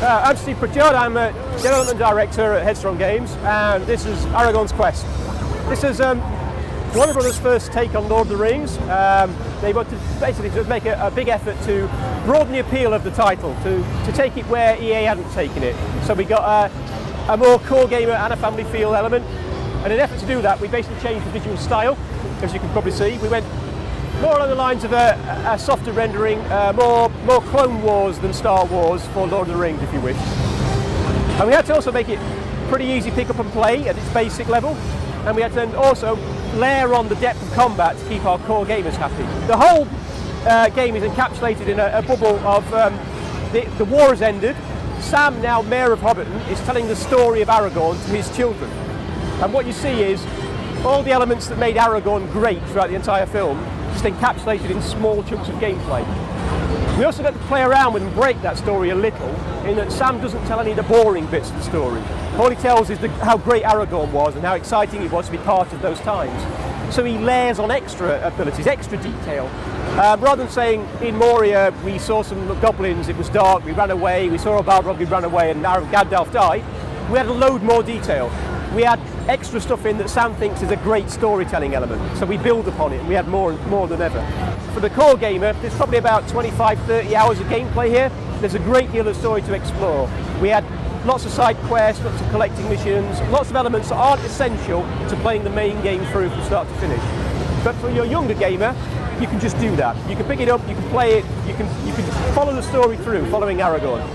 I'm Steve Pritchard, I'm a Development Director at Headstrong Games, and this is Aragorn's Quest. This is Warner Brothers' first take on Lord of the Rings. They wanted basically to make a big effort to broaden the appeal of the title, to take it where EA hadn't taken it. So we got a more core gamer and a family feel element, and in an effort to do that, we basically changed the visual style, as you can probably see. We went more along the lines of a softer rendering, more Clone Wars than Star Wars for Lord of the Rings, if you wish. And we had to also make it pretty easy pick up and play at its basic level, and we had to then also layer on the depth of combat to keep our core gamers happy. The whole game is encapsulated in a bubble of the war has ended. Sam, now Mayor of Hobbiton, is telling the story of Aragorn to his children. And what you see is all the elements that made Aragorn great throughout the entire film, just encapsulated in small chunks of gameplay. We also get to play around with and break that story a little, in that Sam doesn't tell any of the boring bits of the story. All he tells is how great Aragorn was and how exciting it was to be part of those times. So he layers on extra abilities, extra detail. Rather than saying, in Moria we saw some goblins, it was dark, we ran away, we saw a Balrog, we ran away, and now Gandalf died, we had a load more detail. We had extra stuff in that Sam thinks is a great storytelling element, so we build upon it and we had more than ever. For the core gamer, there's probably about 25-30 hours of gameplay here. There's a great deal of story to explore. We had lots of side quests, lots of collecting missions, lots of elements that aren't essential to playing the main game through from start to finish. But for your younger gamer, you can just do that. You can pick it up, you can play it, you can follow the story through, following Aragorn.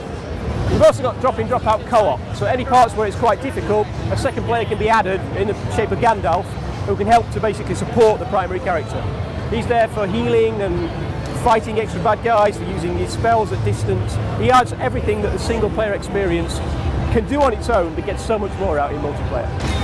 We've also got drop-in, drop-out co-op, so any parts where it's quite difficult, a second player can be added in the shape of Gandalf, who can help to basically support the primary character. He's there for healing and fighting extra bad guys, for using his spells at distance. He adds everything that the single player experience can do on its own, but gets so much more out in multiplayer.